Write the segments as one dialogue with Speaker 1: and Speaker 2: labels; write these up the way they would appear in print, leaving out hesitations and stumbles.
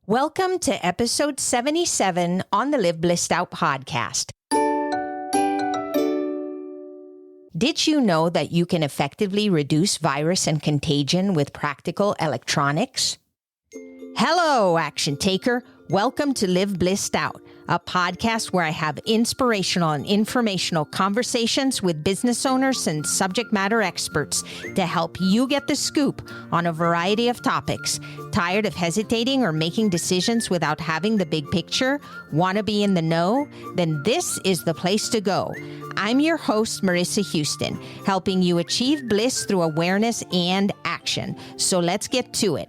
Speaker 1: Welcome to episode 77 on the Live Blissed Out podcast. Did you know that you can effectively reduce virus and contagion with practical electronics? Hello, action taker. Welcome to Live Blissed Out, a podcast where I have inspirational and informational conversations with business owners and subject matter experts to help you get the scoop on a variety of topics. Tired of hesitating or making decisions without having the big picture? Want to be in the know? Then this is the place to go. I'm your host, Marissa Houston, helping you achieve bliss through awareness and action. So let's get to it.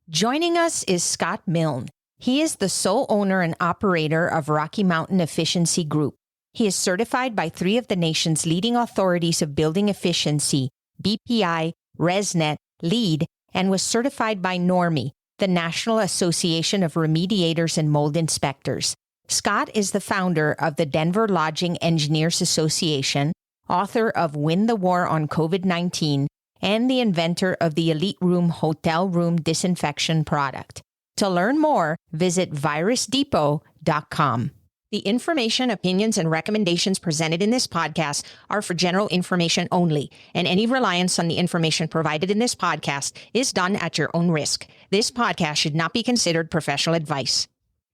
Speaker 1: Joining us is Scott Milne. He is the sole owner and operator of Rocky Mountain Efficiency Group. He is certified by 3 of the nation's leading authorities of building efficiency, BPI, RESNET, LEED, and was certified by NORMI, the National Association of Remediators and Mold Inspectors. Scott is the founder of the Denver Lodging Engineers Association, author of Win the War on COVID-19, and the inventor of the Elite Room Hotel Room Disinfection product. To learn more, visit virusdepot.com. The information, opinions, and recommendations presented in this podcast are for general information only, and any reliance on the information provided in this podcast is done at your own risk. This podcast should not be considered professional advice.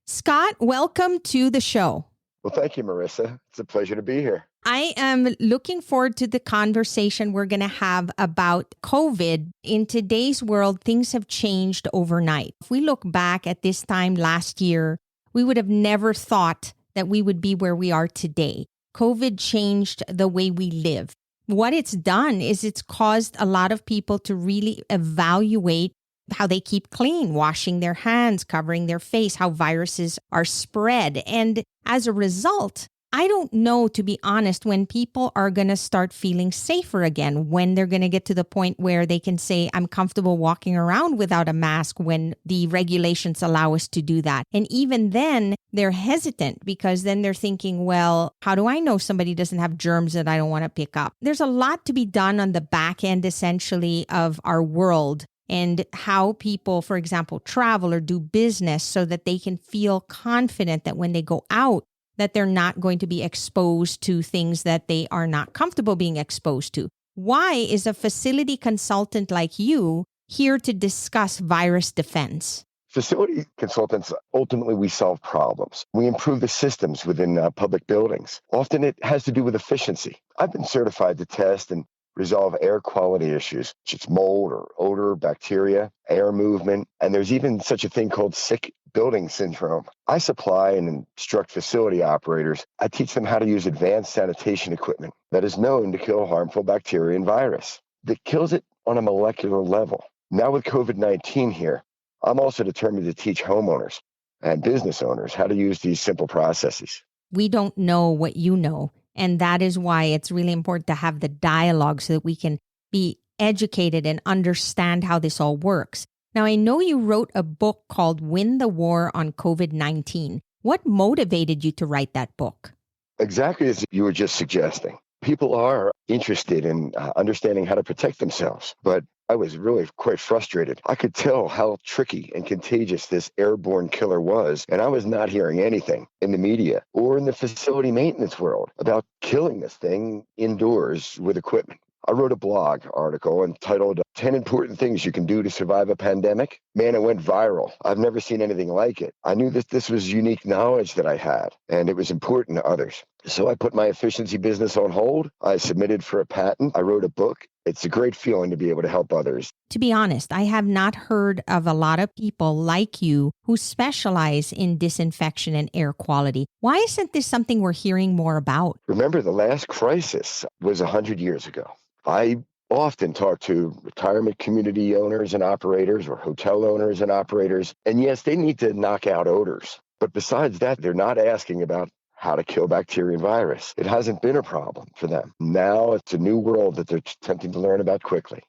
Speaker 1: Scott, welcome to the show.
Speaker 2: Well, thank you, Marissa. It's a pleasure to be here.
Speaker 1: I am looking forward to the conversation we're going to have about COVID. In today's world, things have changed overnight. If we look back at this time last year, we would have never thought that we would be where we are today. COVID changed the way we live. What it's done is it's caused a lot of people to really evaluate how they keep clean, washing their hands, covering their face, how viruses are spread. And as a result, I don't know, to be honest, when people are going to start feeling safer again, when they're going to get to the point where they can say, I'm comfortable walking around without a mask when the regulations allow us to do that. And even then, they're hesitant because then they're thinking, well, how do I know somebody doesn't have germs that I don't want to pick up? There's a lot to be done on the back end, essentially, of our world and how people, for example, travel or do business so that they can feel confident that when they go out, that they're not going to be exposed to things that they are not comfortable being exposed to. Why is a facility consultant like you here to discuss virus defense?
Speaker 2: Facility consultants, ultimately, we solve problems. We improve the systems within public buildings. Often it has to do with efficiency. I've been certified to test and resolve air quality issues, such as mold or odor, bacteria, air movement, and there's even such a thing called sick building syndrome. I supply and instruct facility operators. I teach them how to use advanced sanitation equipment that is known to kill harmful bacteria and virus, that kills it on a molecular level. Now with COVID-19 here, I'm also determined to teach homeowners and business owners how to use these simple processes.
Speaker 1: We don't know what you know. And that is why it's really important to have the dialogue so that we can be educated and understand how this all works. Now, I know you wrote a book called Win the War on COVID-19. What motivated you to write that book?
Speaker 2: Exactly as you were just suggesting. People are interested in understanding how to protect themselves, but I was really quite frustrated. I could tell how tricky and contagious this airborne killer was, and I was not hearing anything in the media or in the facility maintenance world about killing this thing indoors with equipment. I wrote a blog article entitled 10 Important Things You Can Do to Survive a Pandemic. Man, it went viral. I've never seen anything like it. I knew that this was unique knowledge that I had, and it was important to others. So I put my efficiency business on hold. I submitted for a patent. I wrote a book. It's a great feeling to be able to help others.
Speaker 1: To be honest, I have not heard of a lot of people like you who specialize in disinfection and air quality. Why isn't this something we're hearing more about?
Speaker 2: Remember, the last crisis was 100 years ago. I often talk to retirement community owners and operators or hotel owners and operators. And yes, they need to knock out odors. But besides that, they're not asking about how to kill bacteria and virus. It hasn't been a problem for them. Now it's a new world that they're attempting to learn about quickly.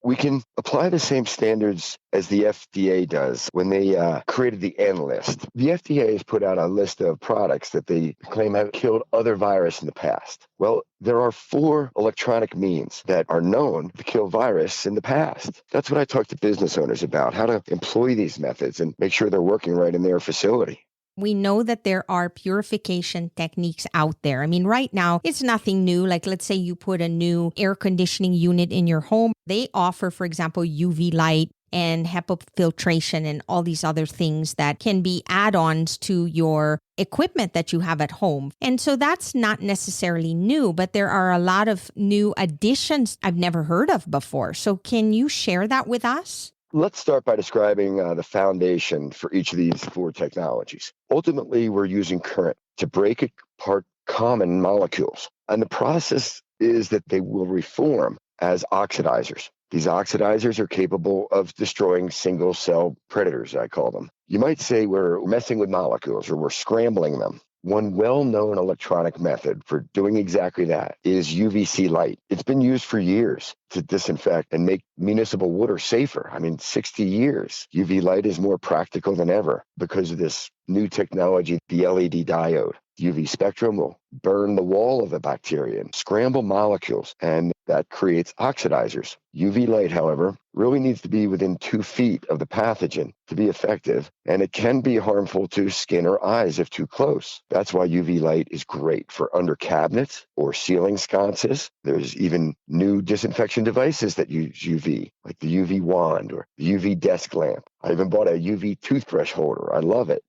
Speaker 2: We can apply the same standards as the FDA does when they created the N list. The FDA has put out a list of products that they claim have killed other viruses in the past. Well, there are 4 electronic means that are known to kill virus in the past. That's what I talk to business owners about, how to employ these methods and make sure they're working right in their facility.
Speaker 1: We know that there are purification techniques out there. I mean, right now, it's nothing new. Like, let's say you put a new air conditioning unit in your home. They offer, for example, UV light and HEPA filtration and all these other things that can be add-ons to your equipment that you have at home. And so that's not necessarily new, but there are a lot of new additions I've never heard of before. So can you share that with us?
Speaker 2: Let's start by describing the foundation for each of these 4 technologies. Ultimately, we're using current to break apart common molecules. And the process is that they will reform as oxidizers. These oxidizers are capable of destroying single-cell predators, I call them. You might say we're messing with molecules or we're scrambling them. One well-known electronic method for doing exactly that is UVC light. It's been used for years to disinfect and make municipal water safer. 60 years. UV light is more practical than ever because of this new technology, the LED diode. UV spectrum will burn the wall of the bacteria and scramble molecules, and that creates oxidizers. UV light, however, really needs to be within 2 feet of the pathogen to be effective, and it can be harmful to skin or eyes if too close. That's why UV light is great for under cabinets or ceiling sconces. There's even new disinfection devices that use UV, like the UV wand or the UV desk lamp. I even bought a UV toothbrush holder. I love it.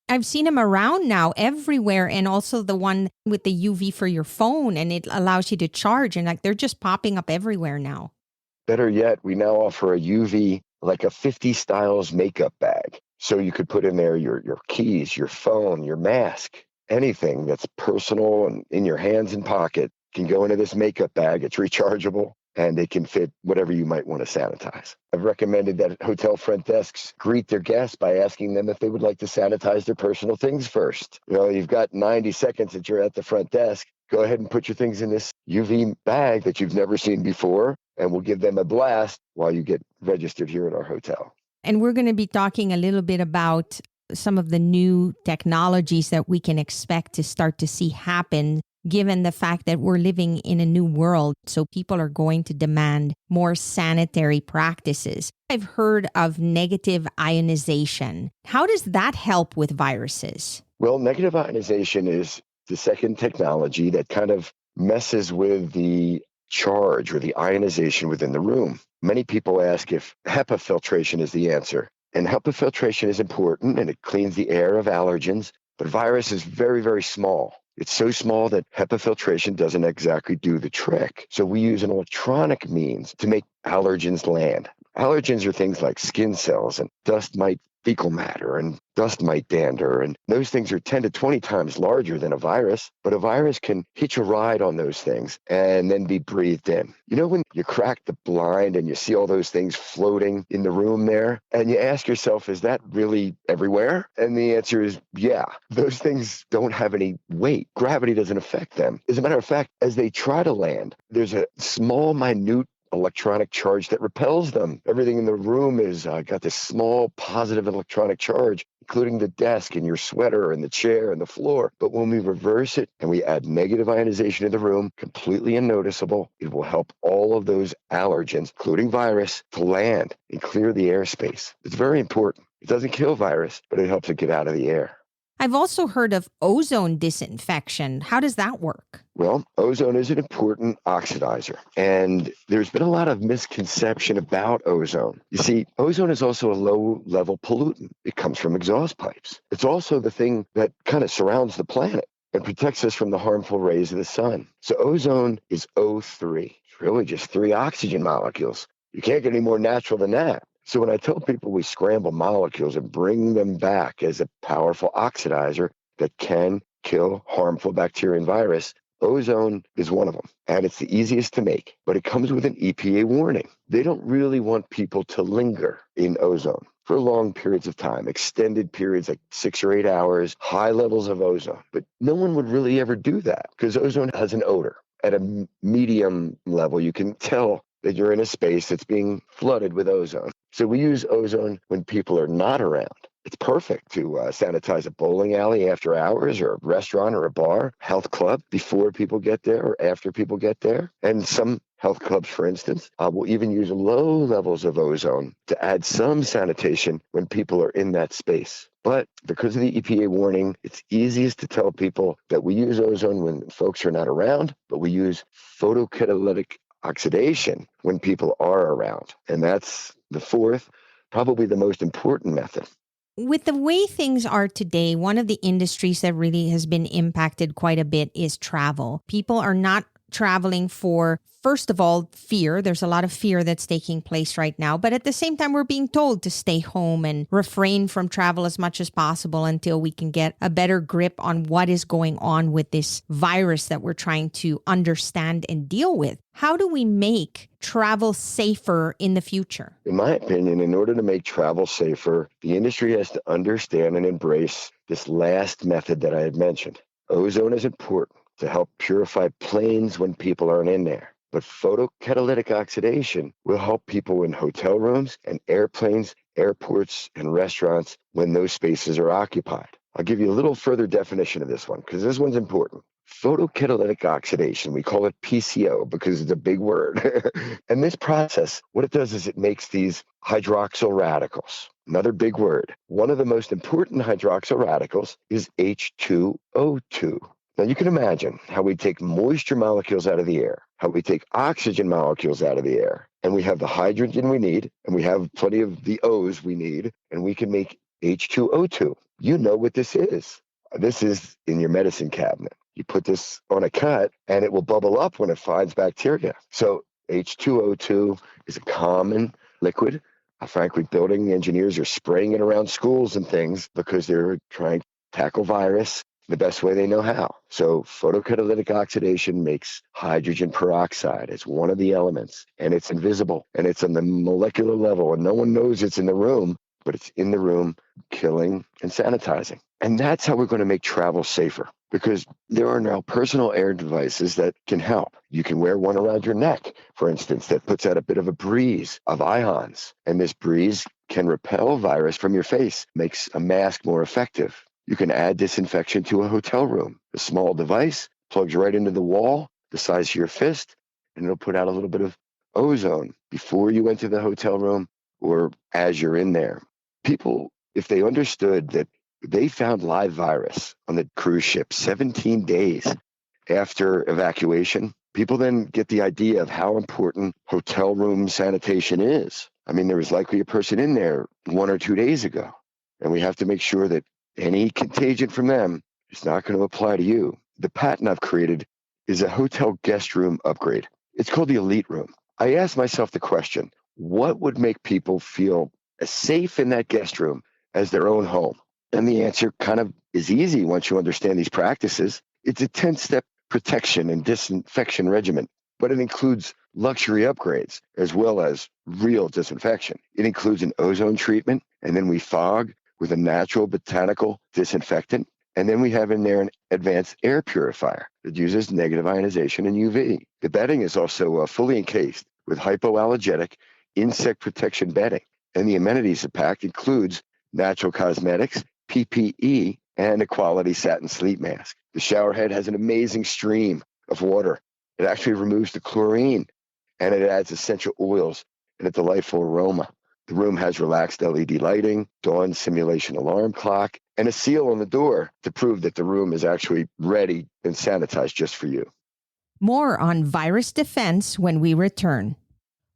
Speaker 1: I've seen them around now everywhere, and also the one with the UV for your phone, and it allows you to charge, and they're just popping up everywhere now.
Speaker 2: Better yet, we now offer a UV, like a 50 styles makeup bag. So you could put in there your keys, your phone, your mask, anything that's personal and in your hands and pocket can go into this makeup bag. It's rechargeable, and it can fit whatever you might want to sanitize. I've recommended that hotel front desks greet their guests by asking them if they would like to sanitize their personal things first. You've got 90 seconds that you're at the front desk. Go ahead and put your things in this UV bag that you've never seen before, and we'll give them a blast while you get registered here at our hotel.
Speaker 1: And we're going to be talking a little bit about some of the new technologies that we can expect to start to see happen, given the fact that we're living in a new world. So people are going to demand more sanitary practices. I've heard of negative ionization. How does that help with viruses?
Speaker 2: Well, negative ionization is the second technology that kind of messes with the charge or the ionization within the room. Many people ask if HEPA filtration is the answer. And HEPA filtration is important, and it cleans the air of allergens, but virus is very, very small. It's so small that HEPA filtration doesn't exactly do the trick. So we use an electronic means to make allergens land. Allergens are things like skin cells and dust mite fecal matter and dust mite dander. And those things are 10 to 20 times larger than a virus, but a virus can hitch a ride on those things and then be breathed in. When you crack the blind and you see all those things floating in the room there, and you ask yourself, is that really everywhere? And the answer is, yeah. Those things don't have any weight. Gravity doesn't affect them. As a matter of fact, as they try to land, there's a small, minute electronic charge that repels them. Everything in the room is got this small positive electronic charge, including the desk and your sweater and the chair and the floor. But when we reverse it and we add negative ionization to the room, completely unnoticeable, it will help all of those allergens, including virus, to land and clear the airspace. It's very important. It doesn't kill virus, but it helps it get out of the air.
Speaker 1: I've also heard of ozone disinfection. How does that work?
Speaker 2: Well, ozone is an important oxidizer, and there's been a lot of misconception about ozone. You see, ozone is also a low-level pollutant. It comes from exhaust pipes. It's also the thing that kind of surrounds the planet and protects us from the harmful rays of the sun. So ozone is O3. It's really just 3 oxygen molecules. You can't get any more natural than that. So when I tell people we scramble molecules and bring them back as a powerful oxidizer that can kill harmful bacteria and virus, ozone is one of them. And it's the easiest to make, but it comes with an EPA warning. They don't really want people to linger in ozone for long periods of time, extended periods like 6 or 8 hours, high levels of ozone. But no one would really ever do that because ozone has an odor. At a medium level, you can tell that you're in a space that's being flooded with ozone. So we use ozone when people are not around. It's perfect to sanitize a bowling alley after hours, or a restaurant or a bar, health club before people get there or after people get there. And some health clubs, for instance, will even use low levels of ozone to add some sanitation when people are in that space. But because of the EPA warning, it's easiest to tell people that we use ozone when folks are not around, but we use photocatalytic oxidation when people are around. And that's the fourth, probably the most important method.
Speaker 1: With the way things are today, one of the industries that really has been impacted quite a bit is travel. People are not traveling for, first of all, fear. There's a lot of fear that's taking place right now. But at the same time, we're being told to stay home and refrain from travel as much as possible until we can get a better grip on what is going on with this virus that we're trying to understand and deal with. How do we make travel safer in the future?
Speaker 2: In my opinion, in order to make travel safer, the industry has to understand and embrace this last method that I had mentioned. Ozone is important to help purify planes when people aren't in there. But photocatalytic oxidation will help people in hotel rooms and airplanes, airports, and restaurants when those spaces are occupied. I'll give you a little further definition of this one because this one's important. Photocatalytic oxidation, we call it PCO because it's a big word. And this process, what it does is it makes these hydroxyl radicals. Another big word. One of the most important hydroxyl radicals is H2O2. Now you can imagine how we take moisture molecules out of the air, how we take oxygen molecules out of the air, and we have the hydrogen we need, and we have plenty of the O's we need, and we can make H2O2. You know what this is. This is in your medicine cabinet. You put this on a cut, and it will bubble up when it finds bacteria. So H2O2 is a common liquid. Frankly, building engineers are spraying it around schools and things because they're trying to tackle virus the best way they know how. So photocatalytic oxidation makes hydrogen peroxide. It's one of the elements, and it's invisible, and it's on the molecular level, and no one knows it's in the room, but it's in the room killing and sanitizing. And that's how we're going to make travel safer, because there are now personal air devices that can help. You can wear one around your neck, for instance, that puts out a bit of a breeze of ions, and this breeze can repel virus from your face, makes a mask more effective. You can add disinfection to a hotel room. A small device plugs right into the wall, the size of your fist, and it'll put out a little bit of ozone before you enter the hotel room or as you're in there. People, if they understood that they found live virus on the cruise ship 17 days after evacuation, people then get the idea of how important hotel room sanitation is. I mean, there was likely a person in there 1 or 2 days ago, and we have to make sure that any contagion from them is not going to apply to you. The patent I've created is a hotel guest room upgrade. It's called the Elite Room. I asked myself the question, what would make people feel as safe in that guest room as their own home? And the answer kind of is easy once you understand these practices. It's a 10-step protection and disinfection regimen, but it includes luxury upgrades as well as real disinfection. It includes an ozone treatment, and then we fog with a natural botanical disinfectant. And then we have in there an advanced air purifier that uses negative ionization and UV. The bedding is also fully encased with hypoallergenic insect protection bedding. And the amenities of pack includes natural cosmetics, PPE, and a quality satin sleep mask. The shower head has an amazing stream of water. It actually removes the chlorine, and it adds essential oils and a delightful aroma. The room has relaxed LED lighting, dawn simulation alarm clock, and a seal on the door to prove that the room is actually ready and sanitized just for you.
Speaker 1: More on virus defense when we return.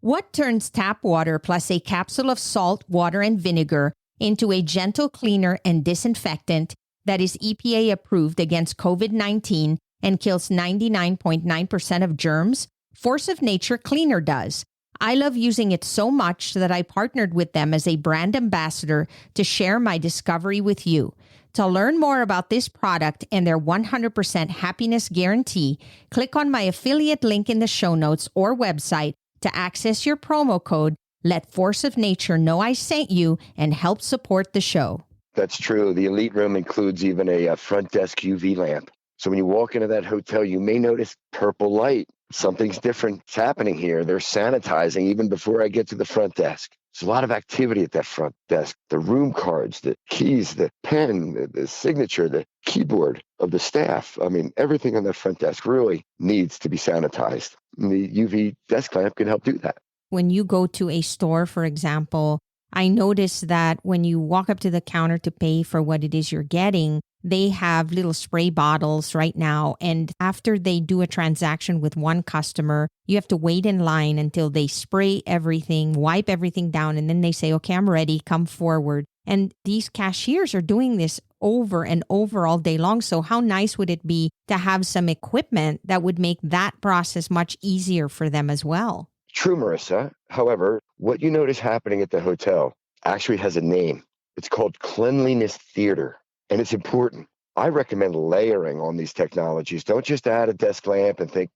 Speaker 1: What turns tap water plus a capsule of salt, water, and vinegar into a gentle cleaner and disinfectant that is EPA approved against COVID-19 and kills 99.9% of germs? Force of Nature Cleaner does. I love using it so much that I partnered with them as a brand ambassador to share my discovery with you. To learn more about this product and their 100% happiness guarantee, click on my affiliate link in the show notes or website to access your promo code. Let Force of Nature know I sent you and help support the show.
Speaker 2: That's true. The Elite Room includes even a front desk UV lamp. So when you walk into that hotel, you may notice purple light something's different is happening here. They're sanitizing even before I get to the front desk. There's a lot of activity at that front desk. The room cards, the keys, the pen, the signature, the keyboard of the staff. I mean, everything on that front desk really needs to be sanitized. And the UV desk lamp can help do that.
Speaker 1: When you go to a store, for example, I notice that when you walk up to the counter to pay for what it is you're getting, they have little spray bottles right now. And after they do a transaction with one customer, you have to wait in line until they spray everything, wipe everything down, and then they say, okay, I'm ready, come forward. And these cashiers are doing this over and over all day long. So how nice would it be to have some equipment that would make that process much easier for them as well?
Speaker 2: True, Marissa. However, what you notice happening at the hotel actually has a name. It's called cleanliness theater, and it's important. I recommend layering on these technologies. Don't just add a desk lamp and think,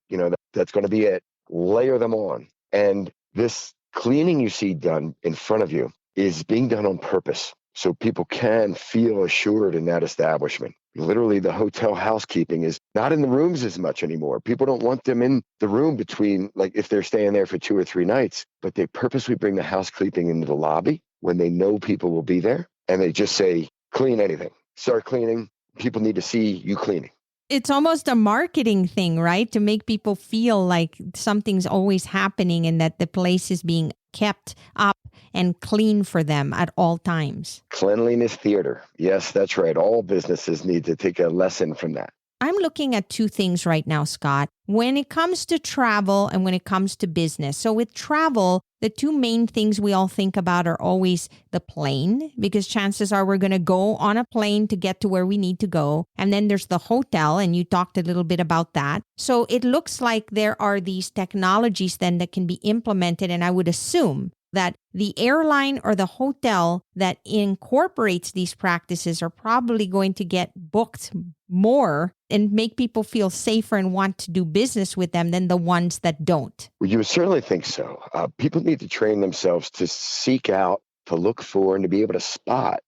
Speaker 2: that's going to be it. Layer them on. And this cleaning you see done in front of you is being done on purpose, so people can feel assured in that establishment. Literally, the hotel housekeeping is not in the rooms as much anymore. People don't want them in the room between, like if they're staying there for 2 or 3 nights, but they purposely bring the housekeeping into the lobby when they know people will be there. And they just say, clean anything, start cleaning. People need to see you cleaning.
Speaker 1: It's almost a marketing thing, right? To make people feel like something's always happening and that the place is being kept up and clean for them at all times.
Speaker 2: Cleanliness theater. Yes, that's right. All businesses need to take a lesson from that.
Speaker 1: I'm looking at 2 things right now, Scott, when it comes to travel and when it comes to business. So with travel, the 2 main things we all think about are always the plane, because chances are we're going to go on a plane to get to where we need to go. And then there's the hotel, and you talked a little bit about that. So it looks like there are these technologies then that can be implemented, and I would assume that the airline or the hotel that incorporates these practices are probably going to get booked more and make people feel safer and want to do business with them than the ones that don't.
Speaker 2: Well, you would certainly think so. People need to train themselves to seek out, to look for, and to be able to spot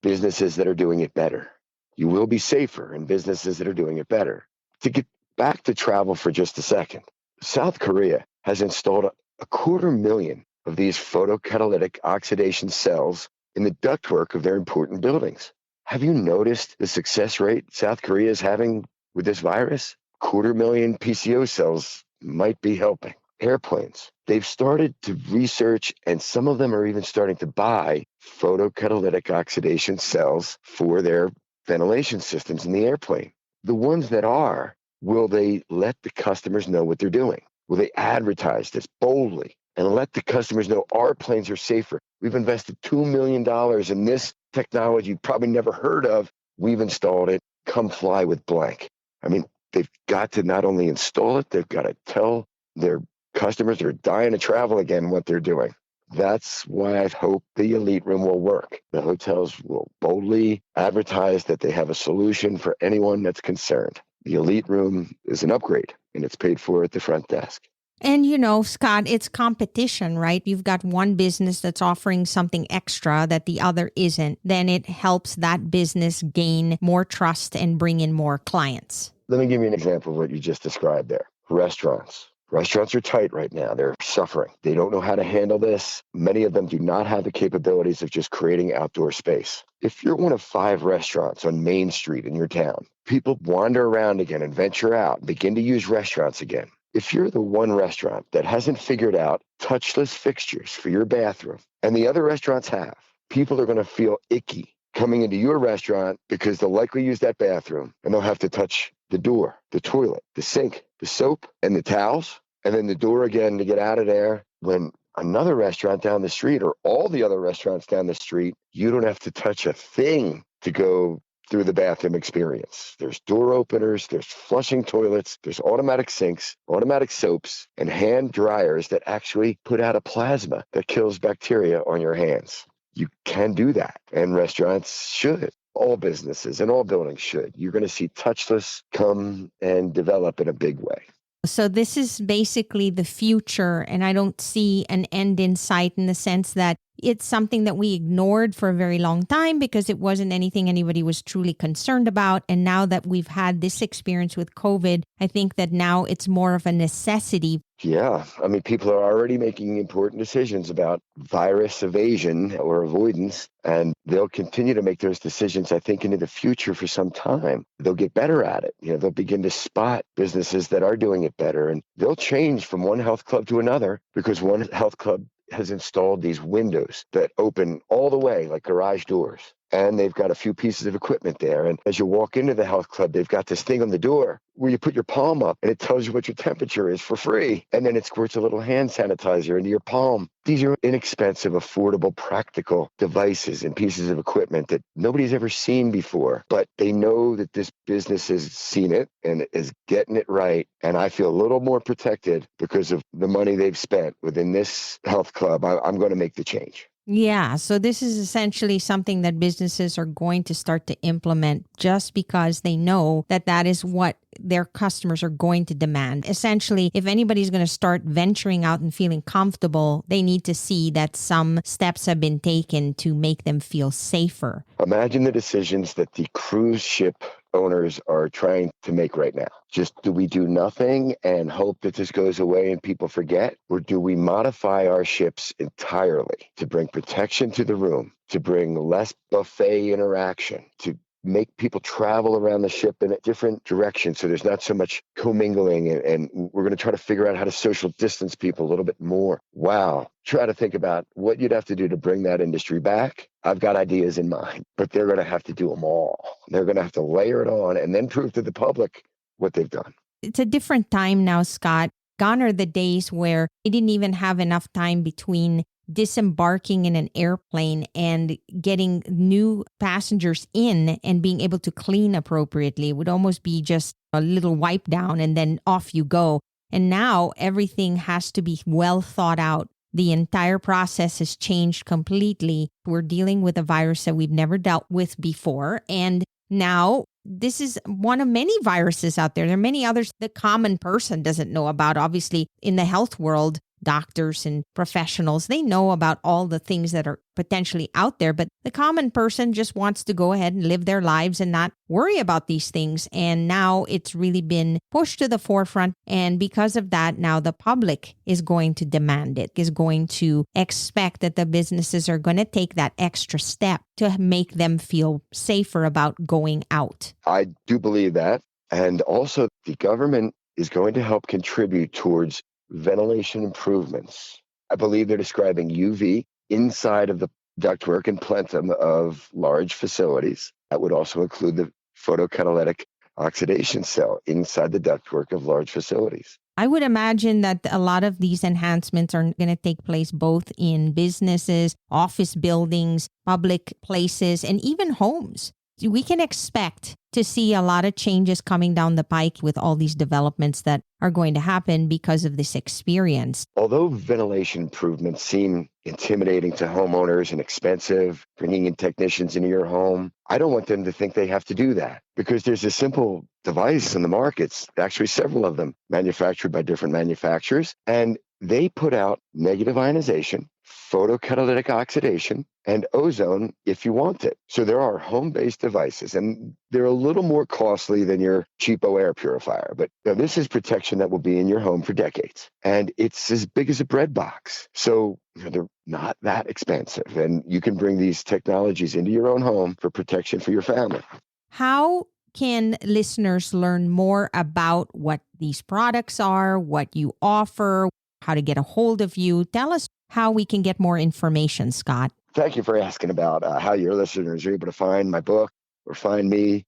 Speaker 2: businesses that are doing it better. You will be safer in businesses that are doing it better. To get back to travel for just a second, South Korea has installed 250,000 of these photocatalytic oxidation cells in the ductwork of their important buildings. Have you noticed the success rate South Korea is having with this virus? 250,000 PCO cells might be helping. Airplanes. They've started to research, and some of them are even starting to buy photocatalytic oxidation cells for their ventilation systems in the airplane. The ones that are, will they let the customers know what they're doing? Will they advertise this boldly and let the customers know our planes are safer? We've invested $2 million in this technology you've probably never heard of. We've installed it. Come fly with blank. I mean, they've got to not only install it, they've got to tell their customers that are dying to travel again what they're doing. That's why I hope the Elite Room will work. The hotels will boldly advertise that they have a solution for anyone that's concerned. The Elite Room is an upgrade, and it's paid for at the front desk.
Speaker 1: And Scott, it's competition, right? You've got one business that's offering something extra that the other isn't. Then it helps that business gain more trust and bring in more clients.
Speaker 2: Let me give you an example of what you just described there. Restaurants. Restaurants are tight right now. They're suffering. They don't know how to handle this. Many of them do not have the capabilities of just creating outdoor space. If you're one of 5 restaurants on Main Street in your town, people wander around again and venture out and begin to use restaurants again. If you're the one restaurant that hasn't figured out touchless fixtures for your bathroom, and the other restaurants have, people are going to feel icky coming into your restaurant because they'll likely use that bathroom and they'll have to touch the door, the toilet, the sink, the soap, and the towels, and then the door again to get out of there. When another restaurant down the street, or all the other restaurants down the street, you don't have to touch a thing to go through the bathroom experience. There's door openers, there's flushing toilets, there's automatic sinks, automatic soaps, and hand dryers that actually put out a plasma that kills bacteria on your hands. You can do that, and restaurants should. All businesses and all buildings should. You're going to see touchless come and develop in a big way.
Speaker 1: So this is basically the future, and I don't see an end in sight in the sense that it's something that we ignored for a very long time because it wasn't anything anybody was truly concerned about. And now that we've had this experience with COVID, I think that now it's more of a necessity.
Speaker 2: Yeah. I mean, people are already making important decisions about virus evasion or avoidance, and they'll continue to make those decisions, I think, into the future for some time. They'll get better at it. They'll begin to spot businesses that are doing it better, and they'll change from one health club to another because one health club has installed these windows that open all the way like garage doors. And they've got a few pieces of equipment there. And as you walk into the health club, they've got this thing on the door where you put your palm up and it tells you what your temperature is for free. And then it squirts a little hand sanitizer into your palm. These are inexpensive, affordable, practical devices and pieces of equipment that nobody's ever seen before. But they know that this business has seen it and is getting it right. And I feel a little more protected because of the money they've spent within this health club. I'm going to make the change.
Speaker 1: Yeah. So this is essentially something that businesses are going to start to implement just because they know that that is what their customers are going to demand. Essentially, if anybody's going to start venturing out and feeling comfortable, they need to see that some steps have been taken to make them feel safer.
Speaker 2: Imagine the decisions that the cruise ship owners are trying to make right now. Just do we do nothing and hope that this goes away and people forget? Or do we modify our ships entirely to bring protection to the room, to bring less buffet interaction, to make people travel around the ship in a different direction so there's not so much commingling, and we're going to try to figure out how to social distance people a little bit more. Wow. Try to think about what you'd have to do to bring that industry back. I've got ideas in mind, but they're going to have to do them all. They're going to have to layer it on and then prove to the public what they've done.
Speaker 1: It's a different time now, Scott. Gone are the days where they didn't even have enough time between disembarking in an airplane and getting new passengers in and being able to clean appropriately. It would almost be just a little wipe down and then off you go. And now everything has to be well thought out. The entire process has changed completely. We're dealing with a virus that we've never dealt with before. And now this is one of many viruses out there. There are many others the common person doesn't know about. Obviously, in the health world, doctors and professionals, they know about all the things that are potentially out there, but the common person just wants to go ahead and live their lives and not worry about these things. And now it's really been pushed to the forefront. And because of that, now the public is going to demand it, is going to expect that the businesses are going to take that extra step to make them feel safer about going out.
Speaker 2: I do believe that. And also the government is going to help contribute towards ventilation improvements. I believe they're describing UV inside of the ductwork and plenum of large facilities. That would also include the photocatalytic oxidation cell inside the ductwork of large facilities.
Speaker 1: I would imagine that a lot of these enhancements are going to take place both in businesses, office buildings, public places, and even homes. We can expect to see a lot of changes coming down the pike with all these developments that are going to happen because of this experience.
Speaker 2: Although ventilation improvements seem intimidating to homeowners and expensive, bringing in technicians into your home, I don't want them to think they have to do that because there's a simple device in the markets, actually several of them manufactured by different manufacturers, and they put out negative ionization, photocatalytic oxidation, and ozone if you want it. So there are home-based devices, and they're a little more costly than your cheapo air purifier. But this is protection that will be in your home for decades. And it's as big as a bread box. So they're not that expensive. And you can bring these technologies into your own home for protection for your family.
Speaker 1: How can listeners learn more about what these products are, what you offer, how to get a hold of you? Tell us how we can get more information, Scott.
Speaker 2: Thank you for asking about how your listeners are able to find my book or find me.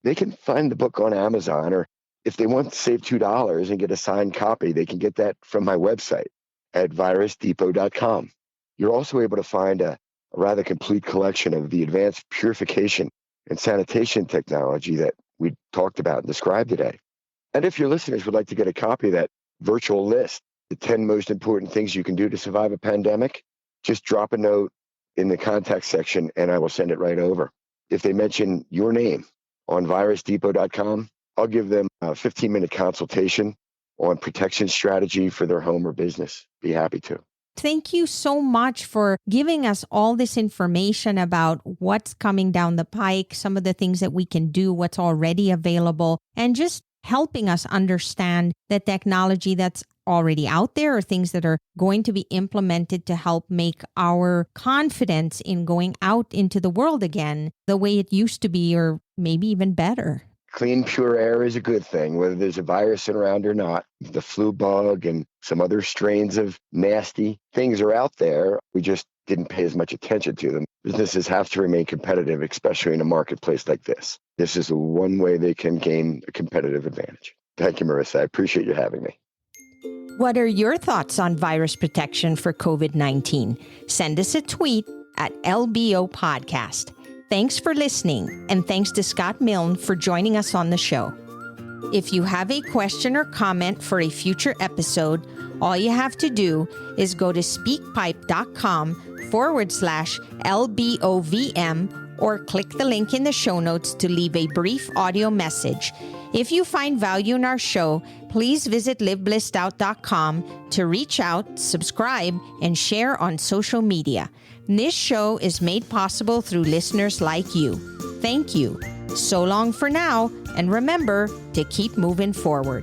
Speaker 2: They can find the book on Amazon, or if they want to save $2 and get a signed copy, they can get that from my website at virusdepot.com. You're also able to find a rather complete collection of the advanced purification and sanitation technology that we talked about and described today. And if your listeners would like to get a copy of that virtual list, the 10 most important things you can do to survive a pandemic, just drop a note in the contact section and I will send it right over. If they mention your name on virusdepot.com, I'll give them a 15-minute consultation on protection strategy for their home or business. Be happy to.
Speaker 1: Thank you so much for giving us all this information about what's coming down the pike, some of the things that we can do, what's already available, and just helping us understand the technology that's already out there or things that are going to be implemented to help make our confidence in going out into the world again the way it used to be, or maybe even better.
Speaker 2: Clean, pure air is a good thing, whether there's a virus around or not. The flu bug and some other strains of nasty things are out there. We just didn't pay as much attention to them. Businesses have to remain competitive, especially in a marketplace like this. This is the one way they can gain a competitive advantage. Thank you, Marissa. I appreciate you having me.
Speaker 1: What are your thoughts on virus protection for COVID-19? Send us a tweet at LBO Podcast. Thanks for listening, and thanks to Scott Milne for joining us on the show. If you have a question or comment for a future episode, all you have to do is go to speakpipe.com/LBOVM or click the link in the show notes to leave a brief audio message. If you find value in our show, please visit liveblessedout.com to reach out, subscribe, and share on social media. This show is made possible through listeners like you. Thank you. So long for now, and remember to keep moving forward.